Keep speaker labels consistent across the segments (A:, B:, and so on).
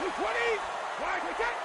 A: 220. Wide wicket.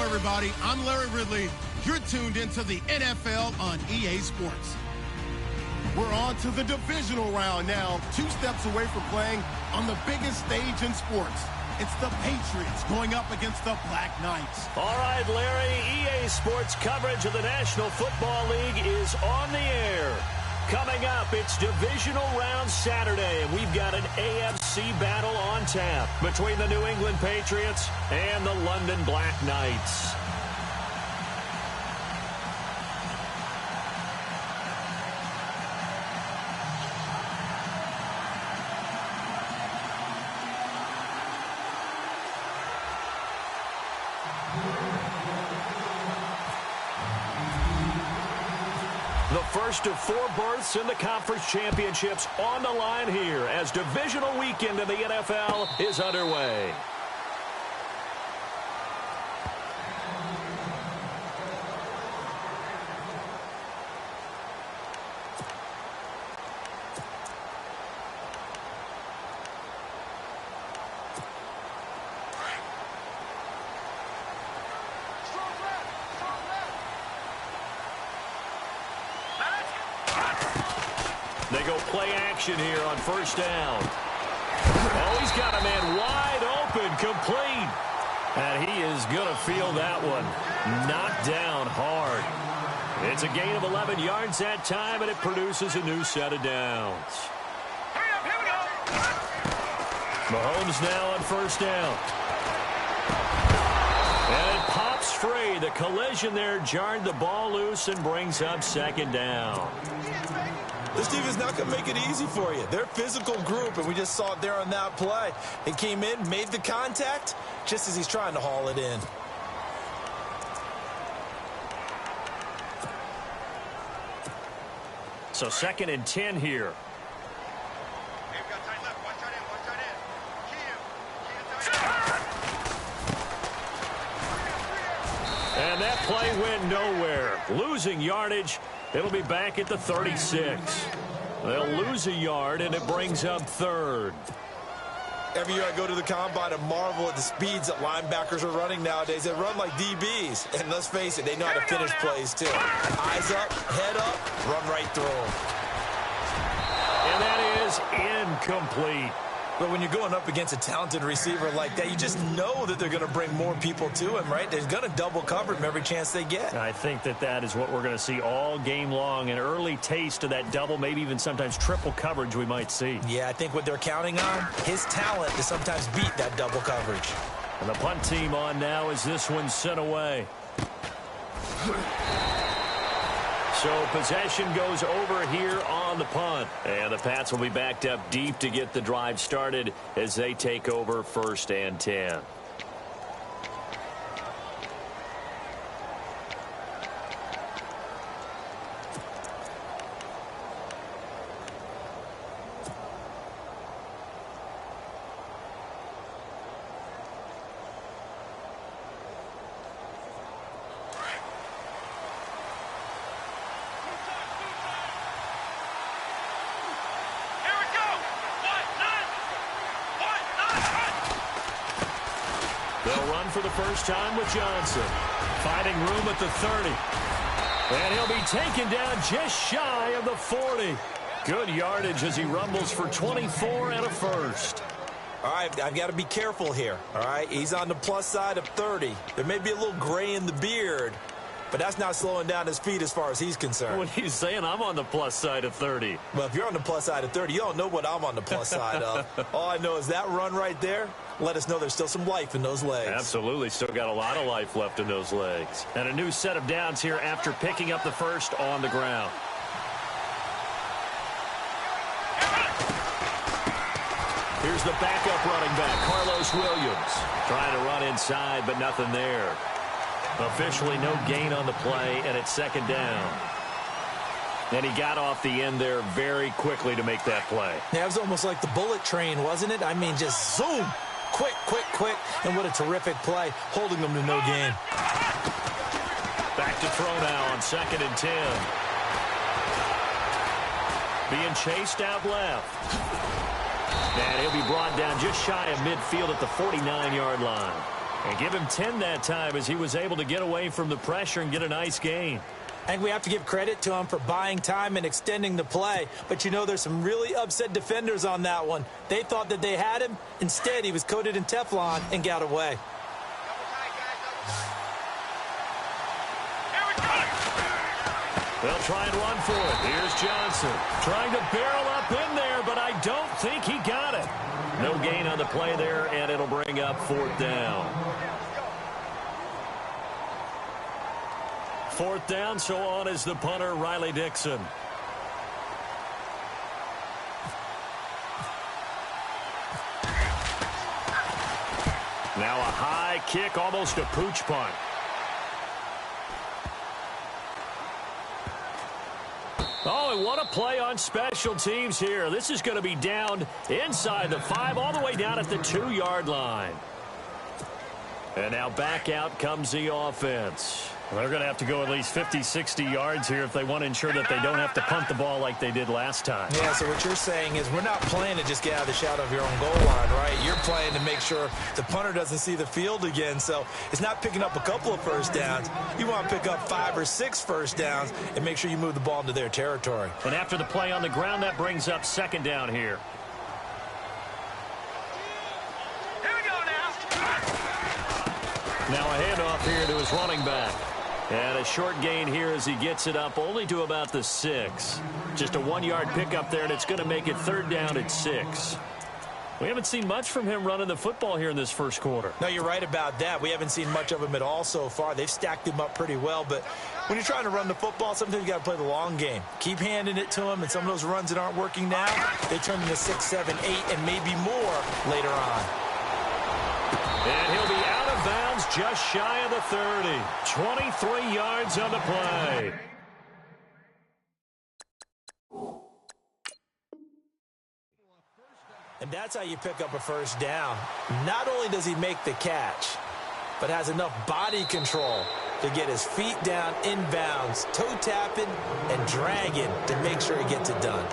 B: Everybody, I'm Larry Ridley. You're tuned into the NFL on EA Sports. We're on to the divisional round now, 2 steps away from playing on the biggest stage in sports. It's the Patriots going up against the Black Knights.
C: All right, Larry, EA Sports coverage of the National Football League is on the air. Coming up, it's Divisional Round Saturday, and we've got an AFC battle on tap between the New England Patriots and the London Black Knights. The first of 4 berths in the conference championships on the line here as divisional weekend in the NFL is underway. They go play action here on first down. Oh, he's got a man wide open, complete. And he is going to feel that one. Knocked down hard. It's a gain of 11 yards that time, and it produces a new set of downs.
A: Here we go.
C: Mahomes now on first down. And it pops free. The collision there jarred the ball loose and brings up second down.
D: This team is not going to make it easy for you. They're a physical group, and we just saw it there on that play. He came in, made the contact, just as he's trying to haul it in.
C: So 2nd and 10 here. And that play went nowhere. Losing yardage. It'll be back at the 36. They'll lose a yard, and it brings up 3rd.
D: Every year I go to the combine and marvel at the speeds that linebackers are running nowadays. They run like DBs. And let's face it, they know how to finish plays too. Eyes up, head up, run right through them.
C: And that is incomplete.
D: But when you're going up against a talented receiver like that, you just know that they're going to bring more people to him, right? They're going to double cover him every chance they get.
C: I think that is what we're going to see all game long. An early taste of that double, maybe even sometimes triple coverage we might see.
D: Yeah, I think what they're counting on, his talent to sometimes beat that double coverage.
C: And the punt team on now as this one's sent away. So possession goes over here on the punt. And the Pats will be backed up deep to get the drive started as they take over 1st and 10. They'll run for the first time with Johnson. Finding room at the 30. And he'll be taken down just shy of the 40. Good yardage as he rumbles for 24 and a first.
D: All right, I've got to be careful here. All right, he's on the plus side of 30. There may be a little gray in the beard, but that's not slowing down his feet as far as he's concerned.
C: What he's saying, I'm on the plus side of 30.
D: Well, if you're on the plus side of 30, you don't know what I'm on the plus side of. All I know is that run right there let us know there's still some life in those legs.
C: Absolutely. Still got a lot of life left in those legs. And a new set of downs here after picking up the first on the ground. Here's the backup running back, Carlos Williams. Trying to run inside, but nothing there. Officially no gain on the play, and it's 2nd down. And he got off the end there very quickly to make that play.
D: Yeah, it was almost like the bullet train, wasn't it? I mean, just zoom. Quick, quick, quick. And what a terrific play, holding them to no gain.
C: Back to throw now on 2nd and 10. Being chased out left. And he'll be brought down just shy of midfield at the 49-yard line. And give him 10 that time as he was able to get away from the pressure and get a nice gain.
D: And we have to give credit to him for buying time and extending the play. But, you know, there's some really upset defenders on that one. They thought that they had him. Instead, he was coated in Teflon and got away.
C: They'll try and run for it. Here's Johnson trying to barrel up in there, but I don't think he got it. No gain on the play there, and it'll bring up 4th down. 4th down, so on is the punter, Riley Dixon. Now a high kick, almost a pooch punt. Oh, and what a play on special teams here. This is going to be down inside the 5, all the way down at the 2-yard line. And now back out comes the offense. Well, they're going to have to go at least 50, 60 yards here if they want to ensure that they don't have to punt the ball like they did last time.
D: Yeah, so what you're saying is we're not playing to just get out of the shadow of your own goal line, right? You're playing to make sure the punter doesn't see the field again. So it's not picking up a couple of first downs. You want to pick up 5 or 6 first downs and make sure you move the ball into their territory.
C: And after the play on the ground, that brings up 2nd down here. Now a handoff here to his running back. And a short gain here as he gets it up only to about the 6. Just a 1-yard pickup there, and it's going to make it 3rd down at 6. We haven't seen much from him running the football here in this first quarter.
D: No, you're right about that. We haven't seen much of him at all so far. They've stacked him up pretty well, but when you're trying to run the football, sometimes you got to play the long game. Keep handing it to him, and some of those runs that aren't working now, they turn into 6, 7, 8, and maybe more later on.
C: And he'll be out of bounds just shy of the 30. 23 yards on the play.
D: And that's how you pick up a first down. Not only does he make the catch, but has enough body control to get his feet down inbounds, toe tapping and dragging to make sure he gets it done.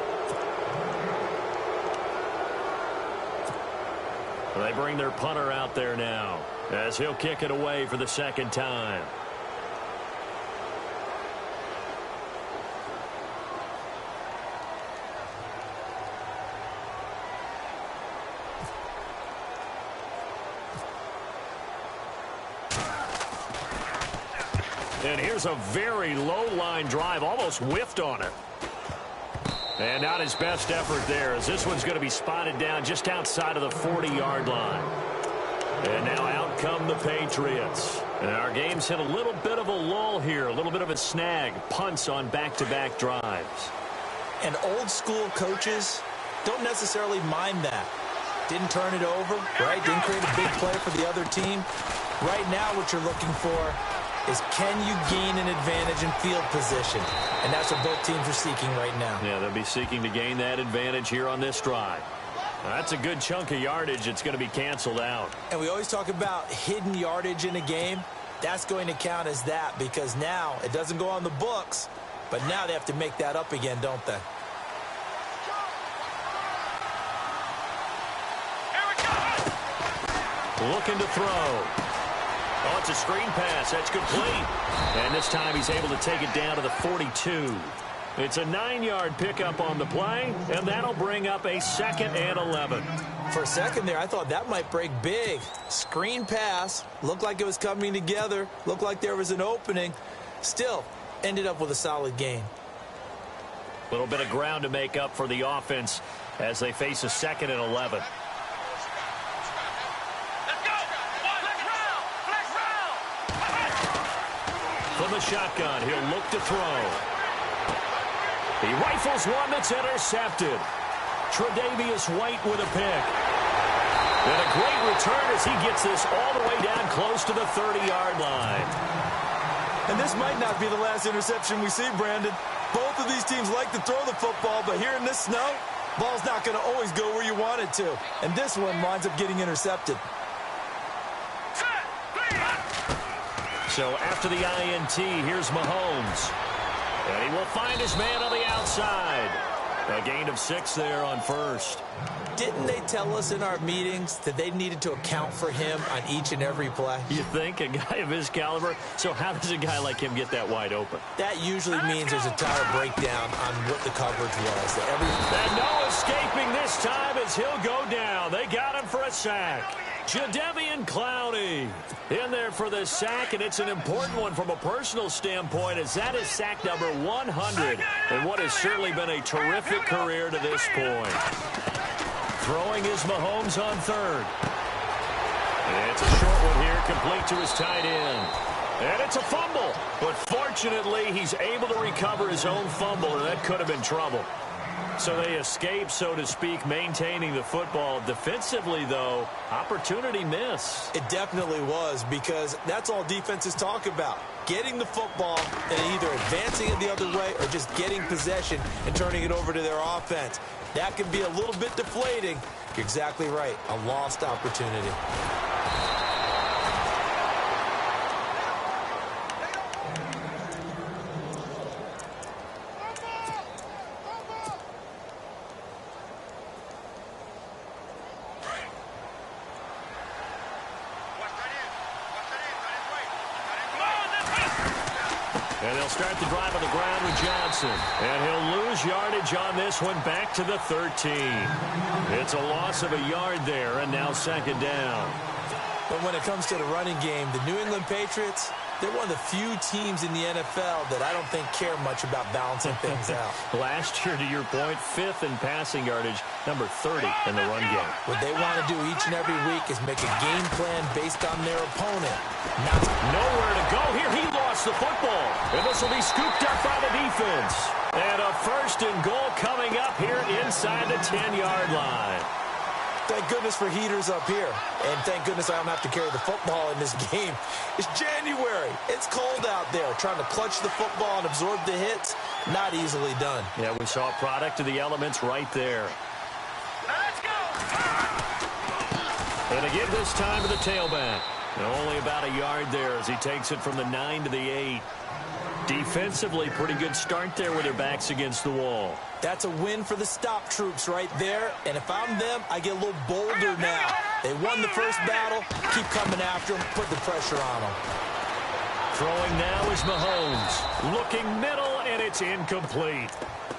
C: They bring their punter out there now as he'll kick it away for the second time. And here's a very low-line drive, almost whiffed on it. And not his best effort there, as this one's going to be spotted down just outside of the 40-yard line. And now out come the Patriots. And our game's hit a little bit of a lull here, a little bit of a snag, punts on back-to-back drives.
D: And old-school coaches don't necessarily mind that. Didn't turn it over, right? Didn't create a big play for the other team. Right now what you're looking for is, can you gain an advantage in field position? And that's what both teams are seeking right now.
C: Yeah, they'll be seeking to gain that advantage here on this drive. That's a good chunk of yardage. It's going to be canceled out.
D: And we always talk about hidden yardage in a game. That's going to count as that, because now it doesn't go on the books, but now they have to make that up again, don't they?
C: Looking to throw. Oh, it's a screen pass. That's complete. And this time he's able to take it down to the 42. It's a 9-yard pickup on the play, and that'll bring up a 2nd and 11.
D: For a second there, I thought that might break big. Screen pass. Looked like it was coming together. Looked like there was an opening. Still, ended up with a solid gain.
C: A little bit of ground to make up for the offense as they face a 2nd and 11. From the shotgun, he'll look to throw. He rifles one that's intercepted. Tre'Davious White with a pick. And a great return as he gets this all the way down close to the 30-yard line.
D: And this might not be the last interception we see, Brandon. Both of these teams like to throw the football, but here in this snow, ball's not going to always go where you want it to. And this one winds up getting intercepted.
C: So after the INT, here's Mahomes. And he will find his man on the outside. A gain of 6 there on first.
D: Didn't they tell us in our meetings that they needed to account for him on each and every play?
C: You think? A guy of his caliber? So how does a guy like him get that wide open?
D: That usually means there's a tire breakdown on what the coverage was.
C: And no escaping this time as he'll go down. They got him for a sack. Jadeveon Clowney in there for the sack, and it's an important one from a personal standpoint, as that is sack number 100 and what has certainly been a terrific career to this point. Throwing is Mahomes on third. It's a short one here, complete to his tight end. And it's a fumble, but fortunately he's able to recover his own fumble, and that could have been trouble. So they escape, so to speak, maintaining the football. Defensively, though, opportunity miss.
D: It definitely was, because that's all defenses talk about. Getting the football and either advancing it the other way or just getting possession and turning it over to their offense. That can be a little bit deflating. You're exactly right. A lost opportunity.
C: And they'll start the drive on the ground with Johnson. And he'll lose yardage on this one, back to the 13. It's a loss of a yard there, and now 2nd down.
D: But when it comes to the running game, the New England Patriots, they're one of the few teams in the NFL that I don't think care much about balancing things out.
C: Last year, to your point, 5th in passing yardage, number 30 in the run game.
D: What they want to do each and every week is make a game plan based on their opponent.
C: Nowhere to go here. He lost the football. And this will be scooped up by the defense. And a 1st and goal coming up here inside the 10-yard line.
D: Thank goodness for heaters up here. And thank goodness I don't have to carry the football in this game. It's January. It's cold out there. Trying to clutch the football and absorb the hits, not easily done.
C: Yeah, we saw a product of the elements right there.
A: Let's go!
C: And they give this time to the tailback. Only about a yard there as he takes it from the 9 to the 8. Defensively, pretty good start there with their backs against the wall.
D: That's a win for the stop troops right there. And if I'm them, I get a little bolder now. They won the first battle. Keep coming after them. Put the pressure on them.
C: Throwing now is Mahomes. Looking middle, and it's incomplete.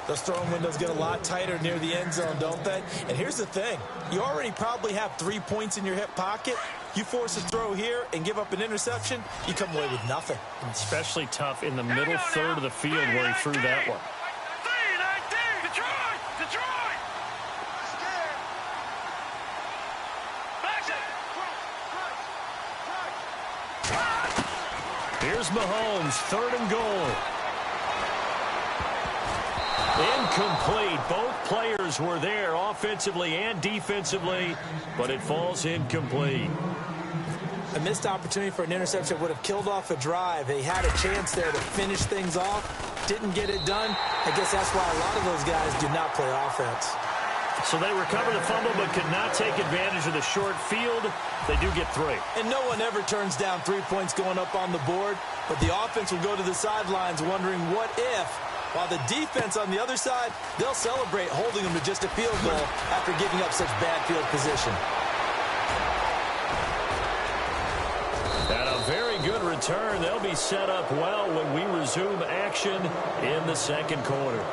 D: Those throwing windows get a lot tighter near the end zone, don't they? And here's the thing. You already probably have 3 points in your hip pocket. You force a throw here and give up an interception, you come away with nothing.
C: Especially tough in the middle third of the field where he threw that one. Here's Mahomes, 3rd and goal. Incomplete. Both players were there offensively and defensively, but it falls incomplete.
D: A missed opportunity for an interception would have killed off a drive. They had a chance there to finish things off. Didn't get it done. I guess that's why a lot of those guys do not play offense.
C: So they recover the fumble but could not take advantage of the short field. They do get 3.
D: And no one ever turns down 3 points going up on the board, but the offense will go to the sidelines wondering what if, while the defense on the other side, they'll celebrate holding them to just a field goal after giving up such bad field position.
C: And a very good return. They'll be set up well when we resume action in the second quarter.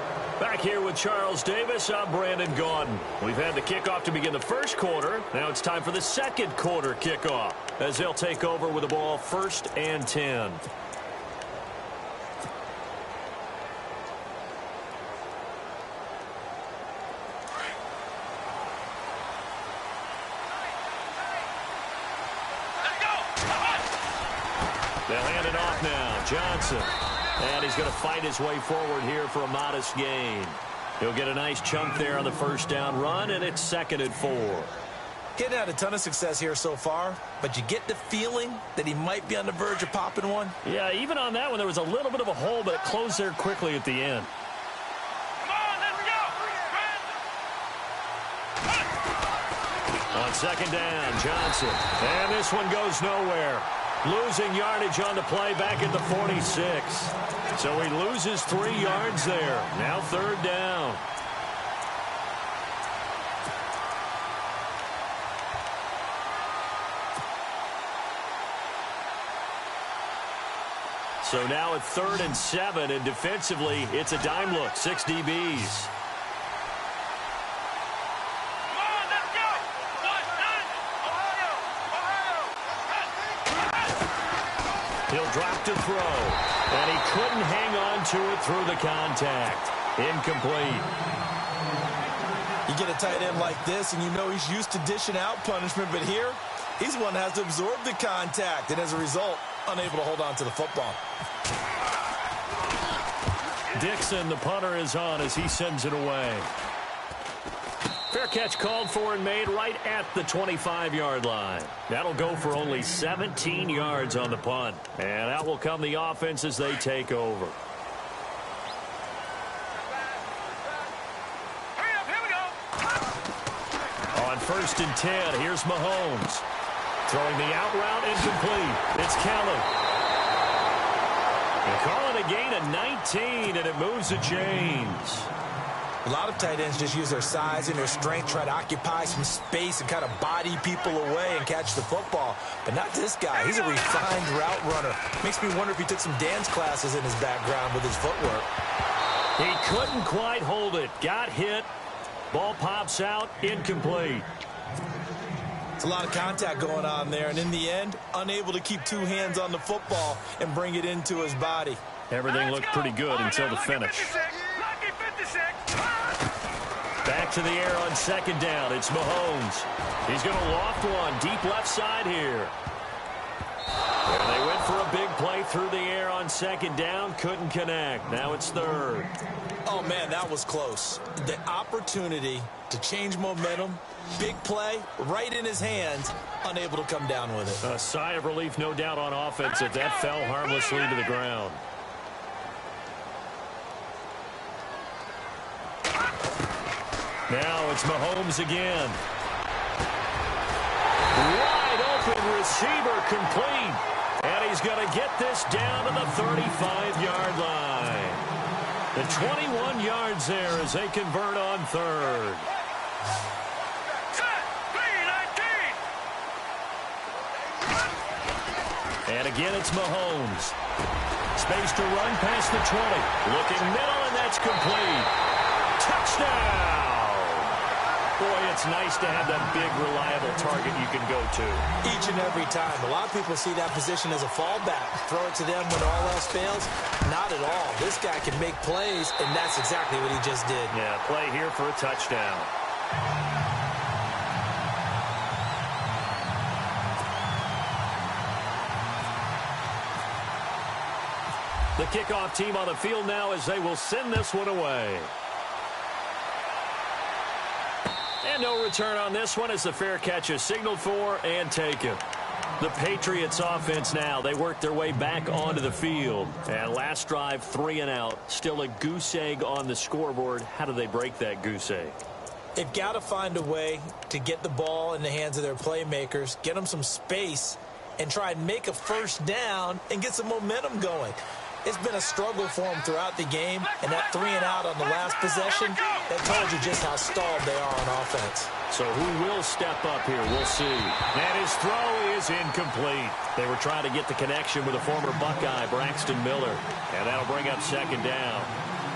C: Back here with Charles Davis, I'm Brandon Gaudin. We've had the kickoff to begin the first quarter. Now it's time for the second quarter kickoff as they'll take over with the ball 1st and 10. They'll hand it off now. Johnson. And he's going to fight his way forward here for a modest gain. He'll get a nice chunk there on the first down run, and it's 2nd and 4.
D: Getting had a ton of success here so far, but you get the feeling that he might be on the verge of popping one.
C: Yeah, even on that one, there was a little bit of a hole, but it closed there quickly at the end.
A: Come on, let's go.
C: On 2nd down, Johnson. And this one goes nowhere. Losing yardage on the play back at the 46. So he loses 3 yards there. Now 3rd down. So now it's 3rd and 7, and defensively, it's a dime look. 6 DBs. He'll drop to throw, and he couldn't hang on to it through the contact. Incomplete.
D: You get a tight end like this, and you know he's used to dishing out punishment, but here, he's one that has to absorb the contact, and as a result, unable to hold on to the football.
C: Dixon, the punter, is on as he sends it away. Fair catch called for and made right at the 25-yard line. That'll go for only 17 yards on the punt. And out will come the offense as they take over.
A: Hurry up, here we go.
C: On 1st and 10, here's Mahomes. Throwing the out route incomplete. It's Kelly. They call it a gain of 19, and it moves the chains.
D: A lot of tight ends just use their size and their strength, try to occupy some space and kind of body people away and catch the football. But not this guy. He's a refined route runner. Makes me wonder if he took some dance classes in his background with his footwork.
C: He couldn't quite hold it. Got hit. Ball pops out. Incomplete.
D: It's a lot of contact going on there, and in the end, unable to keep 2 hands on the football and bring it into his body.
C: Everything looked pretty good until the finish. Back to the air on 2nd down. It's Mahomes. He's going to loft one deep left side here. And they went for a big play through the air on 2nd down. Couldn't connect. Now it's 3rd.
D: Oh, man, that was close. The opportunity to change momentum, big play, right in his hands, unable to come down with it.
C: A sigh of relief, no doubt, on offense if that fell harmlessly to the ground. Now it's Mahomes again. Wide open receiver complete. And he's going to get this down to the 35-yard line. The 21 yards there as they convert on third. And again, it's Mahomes. Space to run past the 20. Looking middle, and that's complete. Touchdown! Boy, it's nice to have that big, reliable target you can go to.
D: Each and every time. A lot of people see that position as a fallback. Throw it to them when all else fails. Not at all. This guy can make plays, and that's exactly what he just did.
C: Yeah, play here for a touchdown. The kickoff team on the field now as they will send this one away. And no return on this one as the fair catch is signaled for and taken. The Patriots offense now, they work their way back onto the field. And last drive, 3 and out. Still a goose egg on the scoreboard. How do they break that goose egg?
D: They've got to find a way to get the ball in the hands of their playmakers, get them some space, and try and make a first down and get some momentum going. It's been a struggle for them throughout the game, and that 3 and out on the last possession, that told you just how stalled they are on offense.
C: So who will step up here? We'll see. And his throw is incomplete. They were trying to get the connection with a former Buckeye, Braxton Miller, and that'll bring up second down.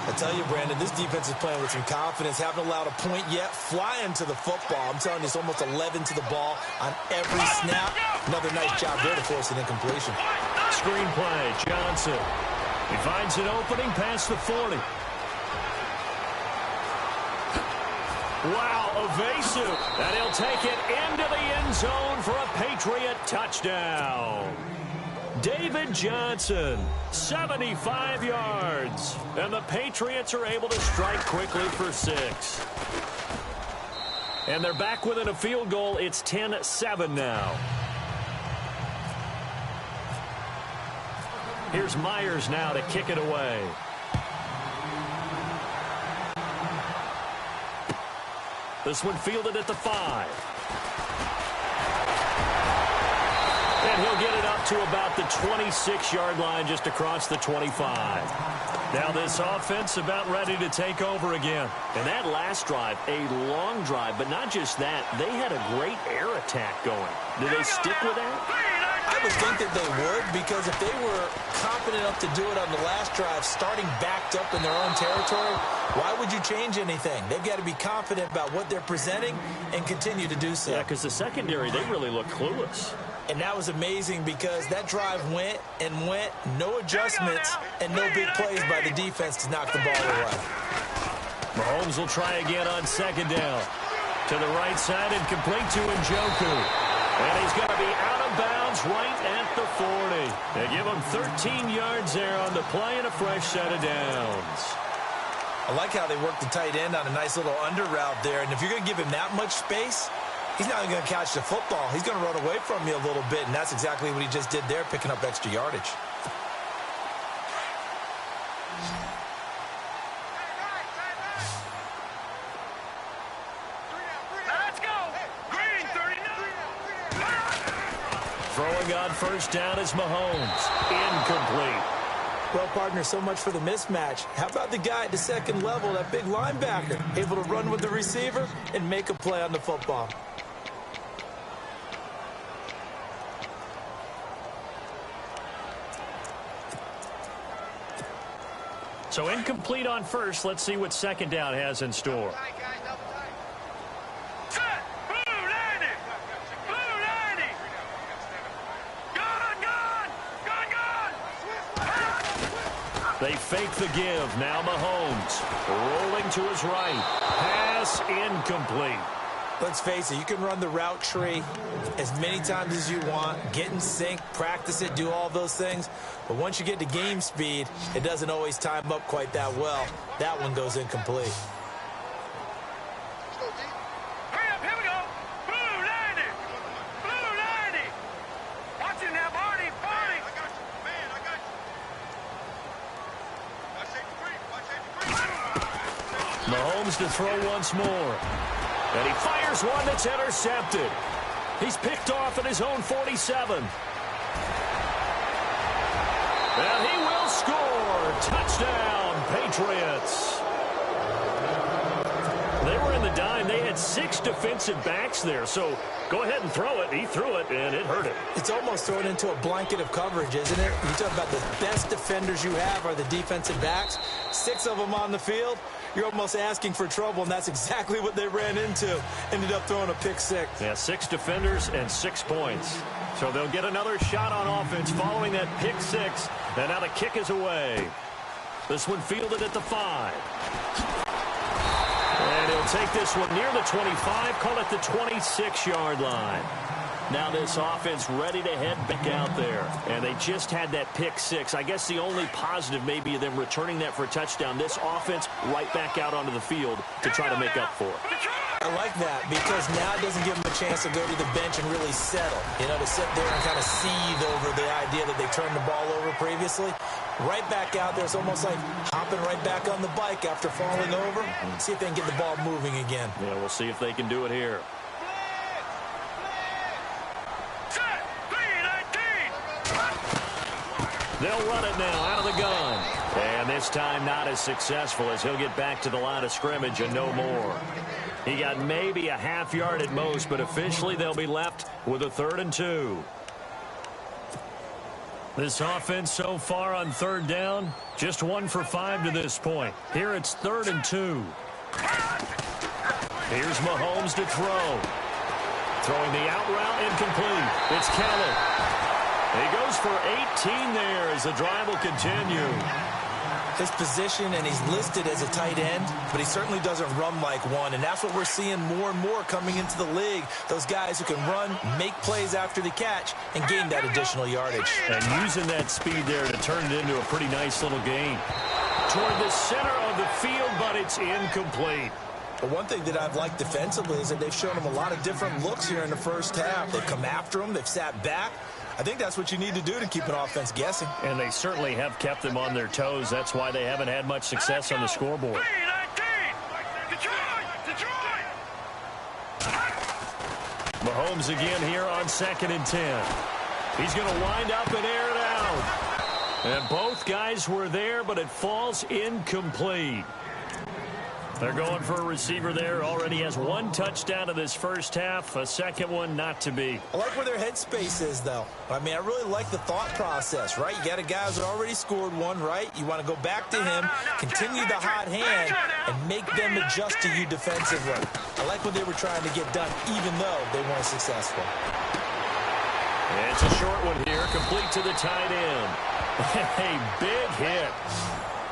D: I tell you, Brandon, this defense is playing with some confidence. Haven't allowed a point yet. Flying to the football. I'm telling you, it's almost 11 to the ball on every snap. Another nice job there to force an incompletion.
C: Screen play, Johnson. He finds an opening past the 40. Wow, evasive. And he'll take it into the end zone for a Patriot touchdown. David Johnson, 75 yards. And the Patriots are able to strike quickly for 6. And they're back within a field goal. It's 10-7 now. Here's Myers now to kick it away. This one fielded at the 5. And he'll get it up to about the 26-yard line just across the 25. Now this offense about ready to take over again. And that last drive, a long drive, but not just that. They had a great air attack going. Do they stick with that?
D: I would think that they would, because if they were confident enough to do it on the last drive, starting backed up in their own territory, why would you change anything? They've got to be confident about what they're presenting and continue to do so.
C: Yeah, because the secondary, they really look clueless.
D: And that was amazing because that drive went and went, no adjustments, and no big plays by the defense to knock the ball away.
C: Mahomes will try again on second down. To the right side and complete to Njoku. And he's going to be out of bounds right at the 40. They give him 13 yards there on the play and a fresh set of downs.
D: I like how they work the tight end on a nice little under route there. And if you're going to give him that much space, he's not going to catch the football. He's going to run away from you a little bit, and that's exactly what he just did there, picking up extra yardage.
C: Throwing on first down is Mahomes. Incomplete.
D: Well, partner, so much for the mismatch. How about the guy at the second level, that big linebacker, able to run with the receiver and make a play on the football?
C: So incomplete on first. Let's see what second down has in store. They fake the give. Now Mahomes rolling to his right. Pass incomplete.
D: Let's face it, you can run the route tree as many times as you want, get in sync, practice it, do all those things. But once you get to game speed, it doesn't always time up quite that well. That one goes incomplete.
C: Mahomes to throw once more. And he fires one that's intercepted. He's picked off at his own 47. And he will score. Touchdown, Patriots. They were in the dime. They had 6 defensive backs there. So go ahead and throw it. He threw it, and it hurt it.
D: It's almost thrown into a blanket of coverage, isn't it? You talk about the best defenders you have are the defensive backs. 6 of them on the field. You're almost asking for trouble, and that's exactly what they ran into. Ended up throwing a pick 6.
C: Yeah, 6 defenders and 6 points. So they'll get another shot on offense following that pick 6. And now the kick is away. This one fielded at the 5. And he'll take this one near the 25, call it the 26-yard line. Now this offense ready to head back out there. And they just had that pick 6. I guess the only positive may be them returning that for a touchdown. This offense right back out onto the field to try to make up for it.
D: I like that because now it doesn't give them a chance to go to the bench and really settle. You know, to sit there and kind of seethe over the idea that they turned the ball over previously. Right back out there. It's almost like hopping right back on the bike after falling over. See if they can get the ball moving again.
C: Yeah, we'll see if they can do it here. They'll run it now out of the gun. And this time not as successful as he'll get back to the line of scrimmage and no more. He got maybe a half yard at most, but officially they'll be left with a 3rd and 2. This offense so far on 3rd down, just 1 for 5 to this point. Here it's 3rd and 2. Here's Mahomes to throw. Throwing the out route incomplete. It's Kelly. He goes for 18 there as the drive will continue.
D: His position, and he's listed as a tight end, but he certainly doesn't run like one, and that's what we're seeing more and more coming into the league. Those guys who can run, make plays after the catch, and gain that additional yardage.
C: And using that speed there to turn it into a pretty nice little gain. Toward the center of the field, but it's incomplete.
D: But one thing that I've liked defensively is that they've shown him a lot of different looks here in the first half. They've come after him. They've sat back. I think that's what you need to do to keep an offense guessing.
C: And they certainly have kept them on their toes. That's why they haven't had much success on the scoreboard. Mahomes again here on 2nd and 10. He's going to wind up and air it out. And both guys were there, but it falls incomplete. They're going for a receiver there. Already has 1 touchdown in this first half. A second one not to be.
D: I like where their headspace is, though. I mean, I really like the thought process, right? You got a guy who's already scored 1, right? You want to go back to him, continue the hot hand, and make them adjust to you defensively. I like what they were trying to get done, even though they weren't successful.
C: And it's a short one here, complete to the tight end. A big hit.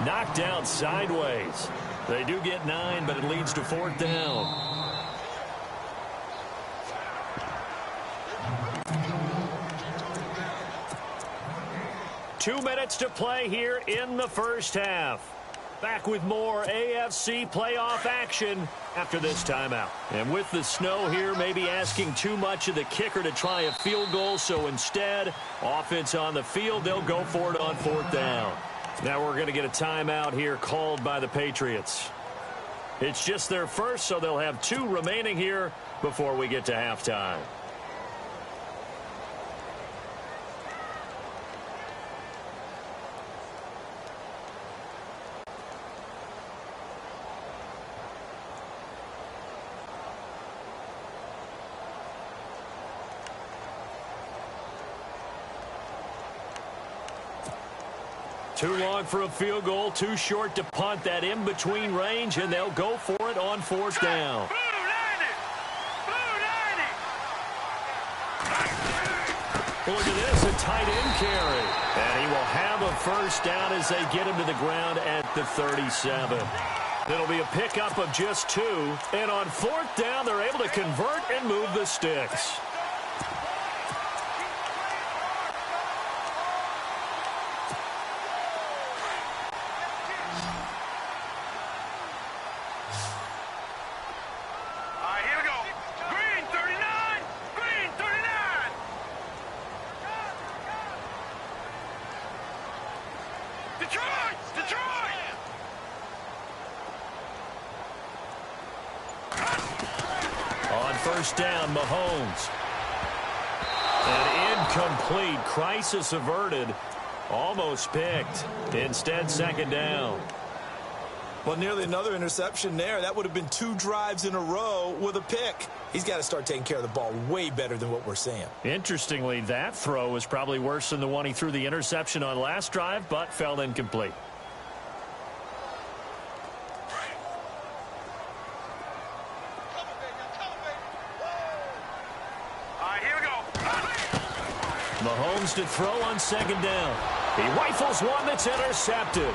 C: Knocked down sideways. They do get 9, but it leads to 4th down. Two minutes to play here in the first half. Back with more AFC playoff action after this timeout. And with the snow here, maybe asking too much of the kicker to try a field goal. So instead, offense on the field, they'll go for it on 4th down. Now we're going to get a timeout here called by the Patriots. It's just their first, so they'll have 2 remaining here before we get to halftime. Too long for a field goal, too short to punt. That in-between range, and they'll go for it on 4th down. Look at this, a tight end carry. And he will have a first down as they get him to the ground at the 37. It'll be a pickup of just 2. And on 4th down, they're able to convert and move the sticks. First down, Mahomes. incomplete. Crisis averted. Almost picked. Instead, second down.
D: Well, nearly another interception there. That would have been 2 drives in a row with a pick. He's got to start taking care of the ball way better than what we're seeing.
C: Interestingly, that throw was probably worse than the one he threw the interception on last drive, but fell incomplete.
A: All right, here we go.
C: Mahomes to throw on second down. He rifles one that's intercepted.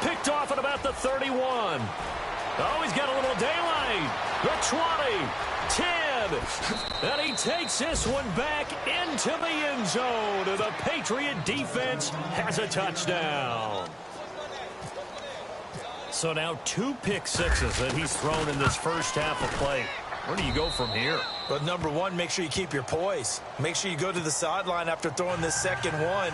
C: Picked off at about the 31. Oh, he's got a little daylight. The 20, 10. And he takes this one back into the end zone. And the Patriot defense has a touchdown. So now 2 pick sixes that he's thrown in this first half of play. Where do you go from here?
D: But number one, make sure you keep your poise. Make sure you go to the sideline after throwing this second one,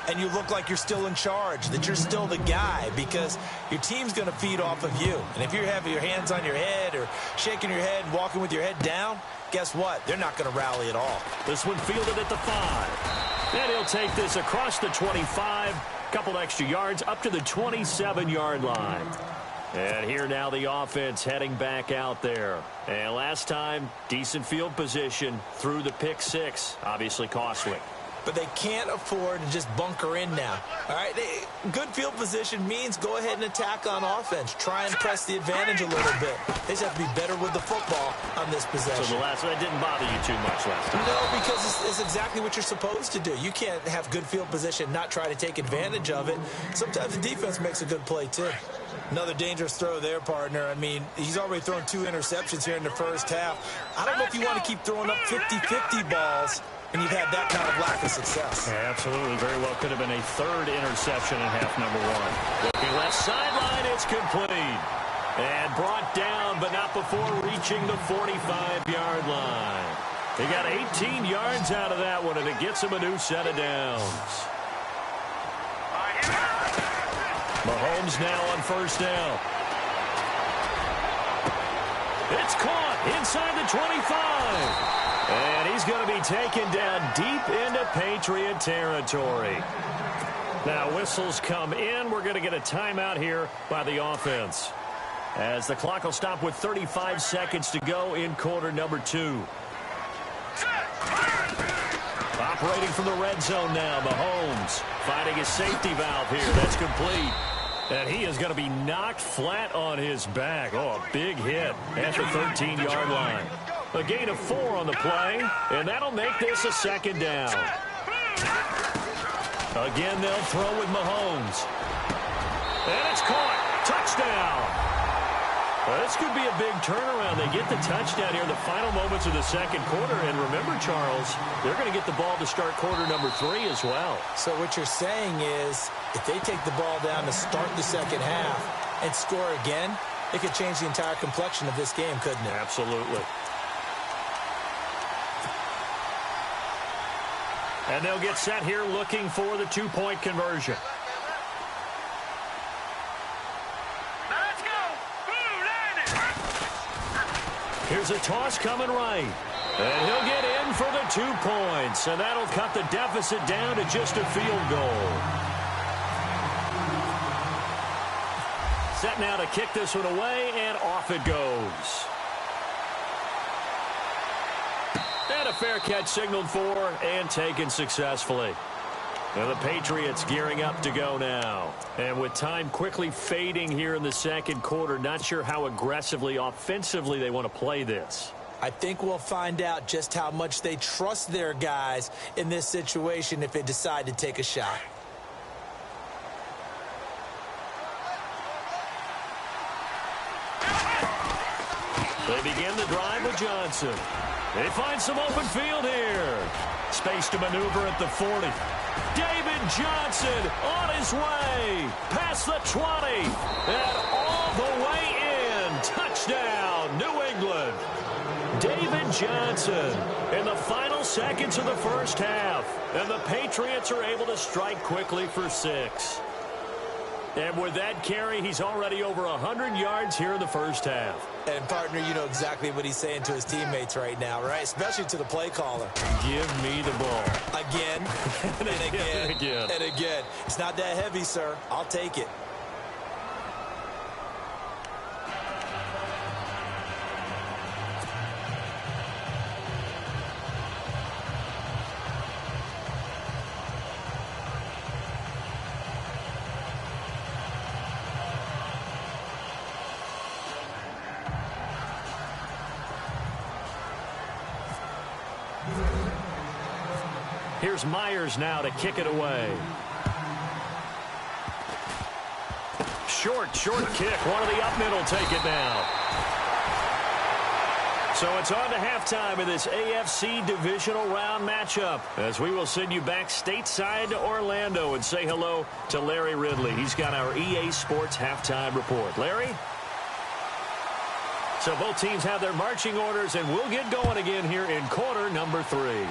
D: and you look like you're still in charge, that you're still the guy, because your team's going to feed off of you. And if you're having your hands on your head or shaking your head and walking with your head down, guess what? They're not going to rally at all.
C: This one fielded at the 5. And he'll take this across the 25, couple extra yards up to the 27-yard line. And here now the offense heading back out there. And last time, decent field position through the pick 6. Obviously costly.
D: But they can't afford to just bunker in now. All right, good field position means go ahead and attack on offense. Try and press the advantage a little bit. They just have to be better with the football on this possession.
C: So the last one didn't bother you too much last time?
D: No, because it's exactly what you're supposed to do. You can't have good field position, not try to take advantage of it. Sometimes the defense makes a good play too. Another dangerous throw there, partner. I mean, he's already thrown 2 interceptions here in the first half. I don't know if you want to keep throwing up 50-50 balls and you've had that kind of lack of success.
C: Yeah, absolutely. Very well could have been a 3rd interception in half number 1. Looking left sideline, it's complete. And brought down, but not before reaching the 45-yard line. He got 18 yards out of that one, and it gets him a new set of downs. Mahomes now on first down. It's caught inside the 25. And he's going to be taken down deep into Patriot territory. Now whistles come in. We're going to get a timeout here by the offense, as the clock will stop with 35 seconds to go in quarter number 2. Operating from the red zone now, Mahomes finding his safety valve here. That's complete. And he is going to be knocked flat on his back. Oh, a big hit at the 13-yard line. A gain of 4 on the play, and that'll make this a second down. Again, they'll throw with Mahomes. And it's caught. Touchdown. Well, this could be a big turnaround. They get the touchdown here in the final moments of the second quarter. And remember, Charles, they're going to get the ball to start quarter number 3 as well. So what you're saying is, if they take the ball down to start the second half and score again, it could change the entire complexion of this game, couldn't it? Absolutely. And they'll get set here looking for the 2-point conversion. Here's a toss coming right. And he'll get in for the 2 points. And that'll cut the deficit down to just a field goal. Set now to kick this one away, and off it goes. And a fair catch signaled for and taken successfully. Now the Patriots gearing up to go now. And with time quickly fading here in the second quarter, not sure how aggressively, offensively they want to play this. I think we'll find out just how much they trust their guys in this situation if they decide to take a shot. They begin the drive with Johnson. They find some open field here. Space to maneuver at the 40. David Johnson on his way. Past the 20. And all the way in. Touchdown, New England. David Johnson in the final seconds of the first half. And the Patriots are able to strike quickly for 6. And with that carry, he's already over 100 yards here in the first half.
D: And, partner, you know exactly what he's saying to his teammates right now, right? Especially to the play caller.
C: Give me the ball.
D: Again, and again,
C: and again.
D: and again. It's not that heavy, sir. I'll take it.
C: Here's Myers now to kick it away. Short kick. One of the up middle take it now. So it's on to halftime in this AFC Divisional Round matchup, as we will send you back stateside to Orlando and say hello to Larry Ridley. He's got our EA Sports halftime report. Larry? So both teams have their marching orders, and we'll get going again here in quarter number 3.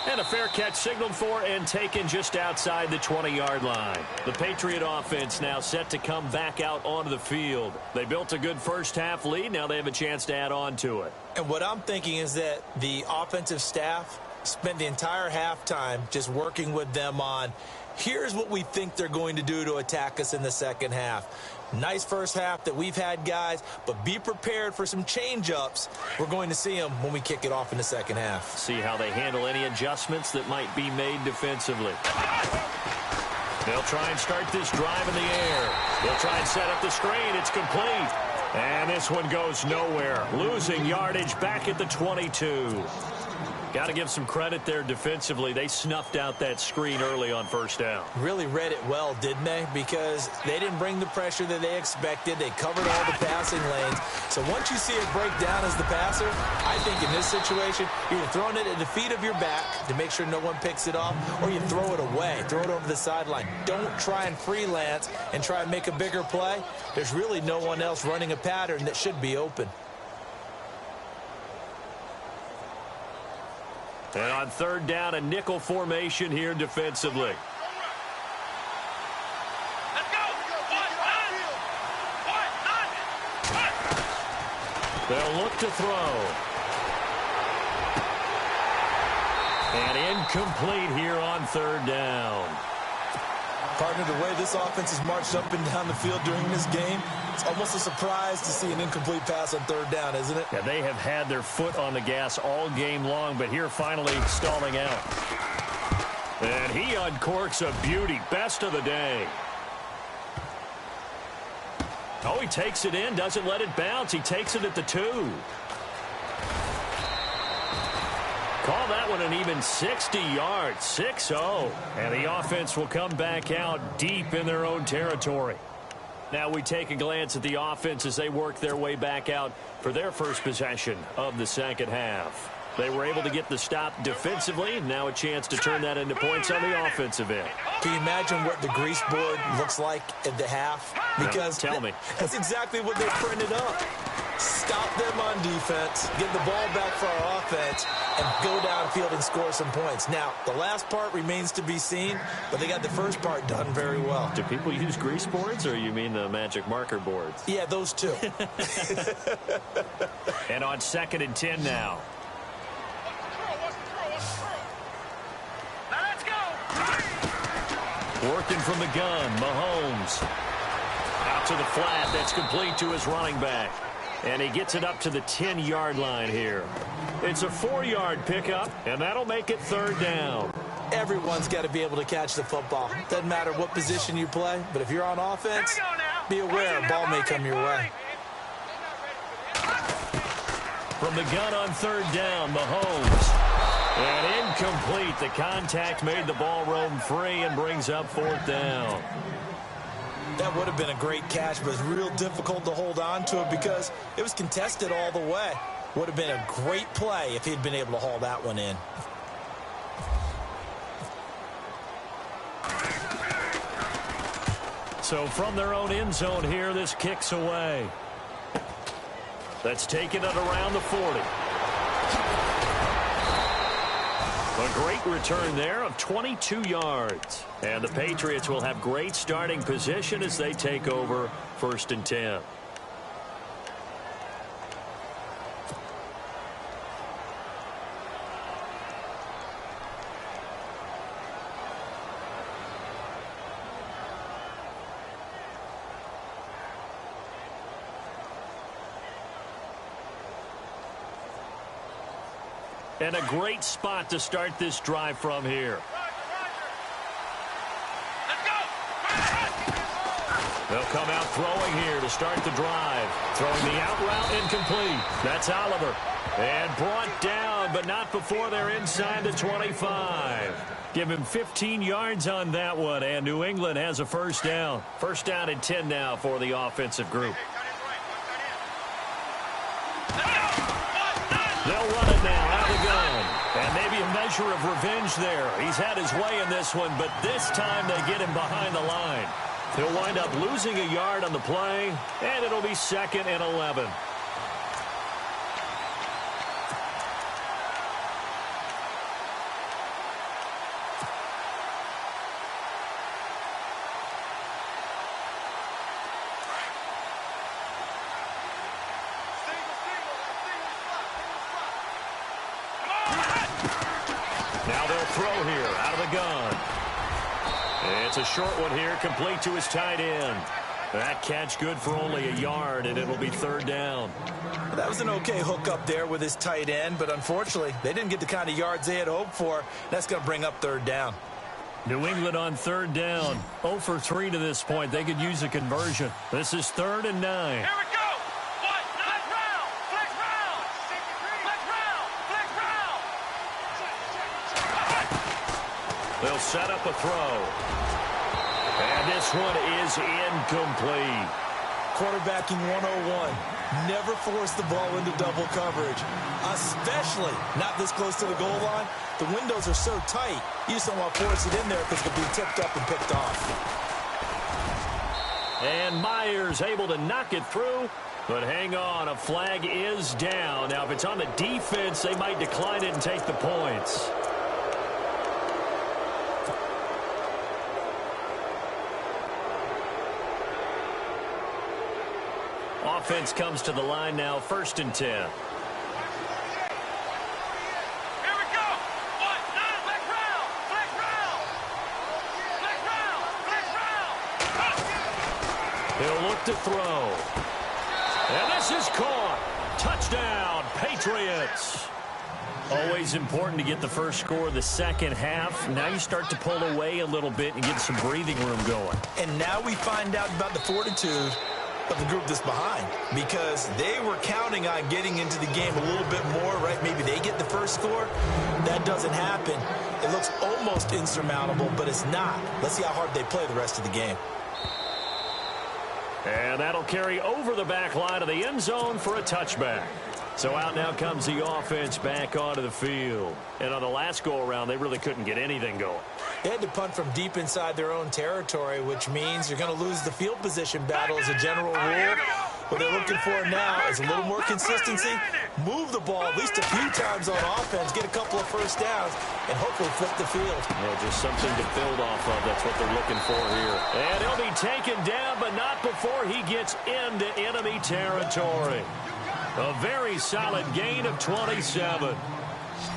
C: And a fair catch signaled for and taken just outside the 20-yard line. The Patriot offense now set to come back out onto the field. They built a good first-half lead. Now they have a chance to add on to it.
D: And what I'm thinking is that the offensive staff spent the entire halftime just working with them on, here's what we think they're going to do to attack us in the second half. Nice first half that we've had, guys, but be prepared for some change-ups. We're going to see them when we kick it off in the second half.
C: See how they handle any adjustments that might be made defensively. They'll try and start this drive in the air. They'll try and set up the screen. It's complete. And this one goes nowhere. Losing yardage back at the 22. Got to give some credit there defensively. They snuffed out that screen early on first down.
D: Really read it well, didn't they? Because they didn't bring the pressure that they expected. They covered all the passing lanes. So once you see it break down as the passer, I think in this situation, you're either throwing it at the feet of your back to make sure no one picks it off, or you throw it away, throw it over the sideline. Don't try and freelance and try and make a bigger play. There's really no one else running a pattern that should be open.
C: And on third down, a nickel formation here defensively.
A: Let's go.
C: They'll look to throw. And incomplete here on third down.
D: Partner, the way this offense has marched up and down the field during this game, it's almost a surprise to see an incomplete pass on third down, isn't it?
C: Yeah, they have had their foot on the gas all game long, but here finally stalling out. And he uncorks a beauty. Best of the day. Oh, he takes it in, doesn't let it bounce. He takes it at the 2. Call that one an even 60 yards, 6-0. And the offense will come back out deep in their own territory. Now we take a glance at the offense as they work their way back out for their first possession of the second half. They were able to get the stop defensively. Now a chance to turn that into points on the offensive end.
D: Can you imagine what the grease board looks like at the half? Because
C: tell me.
D: That's exactly what they printed up. Stop them on defense, get the ball back for our offense, and go downfield and score some points. Now, the last part remains to be seen, but they got the first part done very well.
C: Do people use grease boards, or you mean the magic marker boards?
D: Yeah, those two.
C: And on 2nd and 10 now.
A: Let's go.
C: Working from the gun, Mahomes. Out to the flat, that's complete to his running back. And he gets it up to the 10-yard line here. It's a 4-yard pickup, and that'll make it third down.
D: Everyone's got to be able to catch the football. Doesn't matter what position you play, but if you're on offense, be aware a ball may come your way.
C: From the gun on third down, Mahomes. And incomplete. The contact made the ball roam free and brings up fourth down.
D: That would have been a great catch, but it's real difficult to hold on to it because it was contested all the way. Would have been a great play if he'd been able to haul that one in.
C: So from their own end zone here, this kicks away. That's taken at around the 40. A A great return there of 22 yards. And the Patriots will have great starting position as they take over 1st and 10. And a great spot to start this drive from here. They'll come out throwing here to start the drive. Throwing the out route incomplete. That's Oliver. And brought down, but not before they're inside the 25. Give him 15 yards on that one, and New England has a first down. First down and 10 now for the offensive group. They'll run it now out of the gun. And maybe a measure of revenge there. He's had his way in this one, but this time they get him behind the line. He'll wind up losing a yard on the play, and it'll be 2nd and 11. Now they'll throw here out of the gun. It's a short one here, complete to his tight end. That catch good for only a yard, and it'll be 3rd down.
D: That was an okay hook up there with his tight end, but unfortunately, they didn't get the kind of yards they had hoped for. That's going to bring up 3rd down.
C: New England on 3rd down. 0 for 3 to this point. They could use a conversion. This is 3rd and 9.
A: Here we go. What? Flex round. Flex round. Flex round. Flex round.
C: They'll set up a throw. And this one is incomplete.
D: Quarterbacking 101. Never force the ball into double coverage, especially not this close to the goal line. The windows are so tight, you just don't want to force it in there because it could be tipped up and picked off.
C: And Myers able to knock it through, but hang on, a flag is down. Now, if it's on the defense, they might decline it and take the points. Offense comes to the line now, 1st and 10.
A: Here we go. What? Flex round. Flex round. Flex round. Flex round.
C: He'll look to throw. And this is caught. Touchdown, Patriots. Always important to get the first score of the second half. Now you start to pull away a little bit and get some breathing room going.
D: And now we find out about the fortitude of the group that's behind, because they were counting on getting into the game a little bit more, right? Maybe they get the first score. That doesn't happen. It looks almost insurmountable, but it's not. Let's see how hard they play the rest of the game.
C: And that'll carry over the back line of the end zone for a touchback. So out now comes the offense back onto the field. And on the last go-around, they really couldn't get anything going.
D: They had to punt from deep inside their own territory, which means you're going to lose the field position battle as a general rule. What they're looking for now is a little more consistency, move the ball at least a few times on offense, get a couple of first downs, and hopefully flip the field.
C: Yeah, just something to build off of. That's what they're looking for here. And he'll be taken down, but not before he gets into enemy territory. A very solid gain of 27.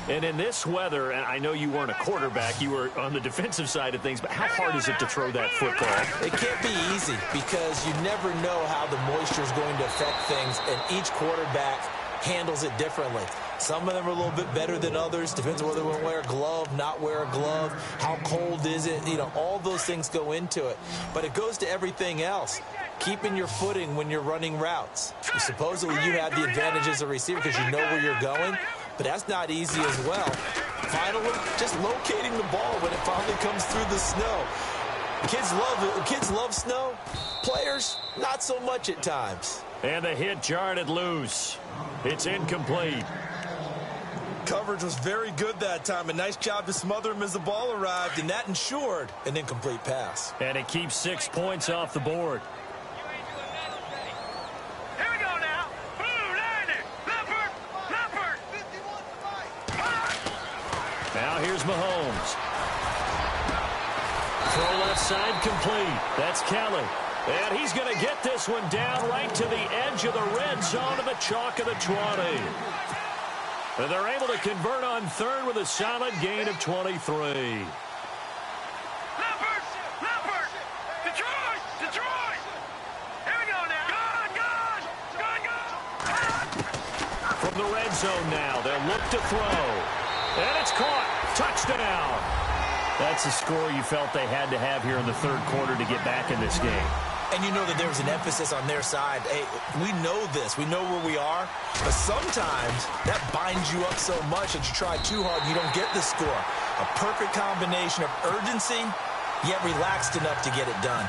C: And in this weather, and I know you weren't a quarterback, you were on the defensive side of things, but how hard is it to throw that football?
D: It can't be easy because you never know how the moisture is going to affect things, and each quarterback handles it differently. Some of them are a little bit better than others. Depends on whether they want to wear a glove, not wear a glove, how cold is it. You know, all those things go into it. But it goes to everything else. Keeping your footing when you're running routes. Supposedly you have the advantage as a receiver because you know where you're going, but that's not easy as well. Finally, just locating the ball when it finally comes through the snow. Kids love it. Kids love snow. Players, not so much at times.
C: And the hit jarred it loose. It's incomplete.
D: Coverage was very good that time. A nice job to smother him as the ball arrived, and that ensured an incomplete pass.
C: And it keeps 6 points off the board.
A: Here we go now. Blue line it. Leopard. Leopard.
C: Now here's Mahomes. Throw left side complete. That's Kelly. And he's going to get this one down right to the edge of the red zone of the chalk of the 20. And they're able to convert on third with a solid gain of 23. From the red zone now, they'll look to throw. And it's caught. Touchdown. That's a score you felt they had to have here in the third quarter to get back in this game.
D: And you know that there was an emphasis on their side. Hey, we know this. We know where we are. But sometimes that binds you up so much that you try too hard and you don't get the score. A perfect combination of urgency, yet relaxed enough to get it done.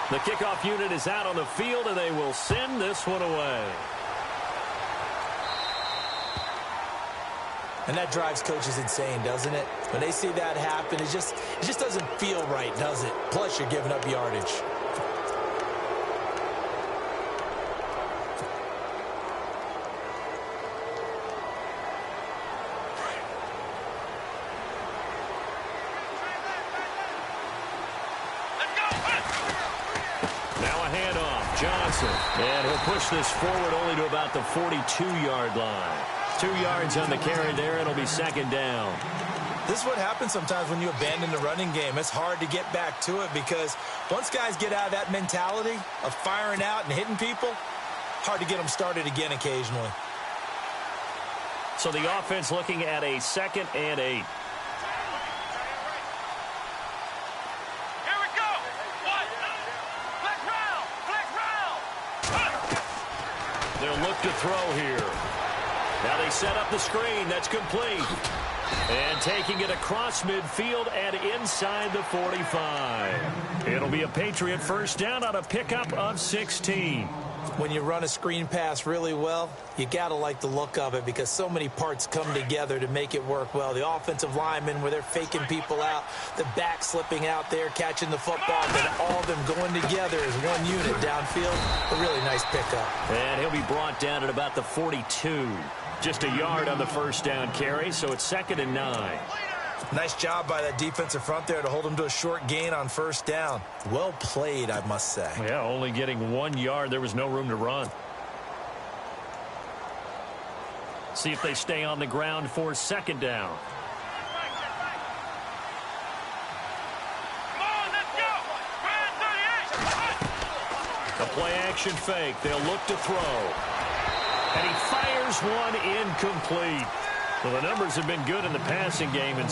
C: The kickoff unit is out on the field, and they will send this one away.
D: And that drives coaches insane, doesn't it? When they see that happen, it just doesn't feel right, does it? Plus, you're giving up yardage.
C: Now a handoff. Johnson. And he'll push this forward only to about the 42-yard line. 2 yards on the carry there. It'll be second down.
D: This is what happens sometimes when you abandon the running game. It's hard to get back to it because once guys get out of that mentality of firing out and hitting people, hard to get them started again occasionally.
C: So the offense looking at a 2nd and 8. They'll look to throw here. Now they set up the screen. That's complete. And taking it across midfield and inside the 45. It'll be a Patriot first down on a pickup of 16.
D: When you run a screen pass really well, you got to like the look of it because so many parts come together to make it work well. The offensive linemen, where they're faking people out, the back slipping out there, catching the football, then all of them going together as one unit downfield. A really nice pickup.
C: And he'll be brought down at about the 42. Just a yard on the first down carry, so it's 2nd and 9.
D: Nice job by that defensive front there to hold them to a short gain on first down. Well played, I must say.
C: Yeah, only getting 1 yard. There was no room to run. See if they stay on the ground for second down. A play action fake. They'll look to throw. And he fires one incomplete. Well, the numbers have been good in the passing game, and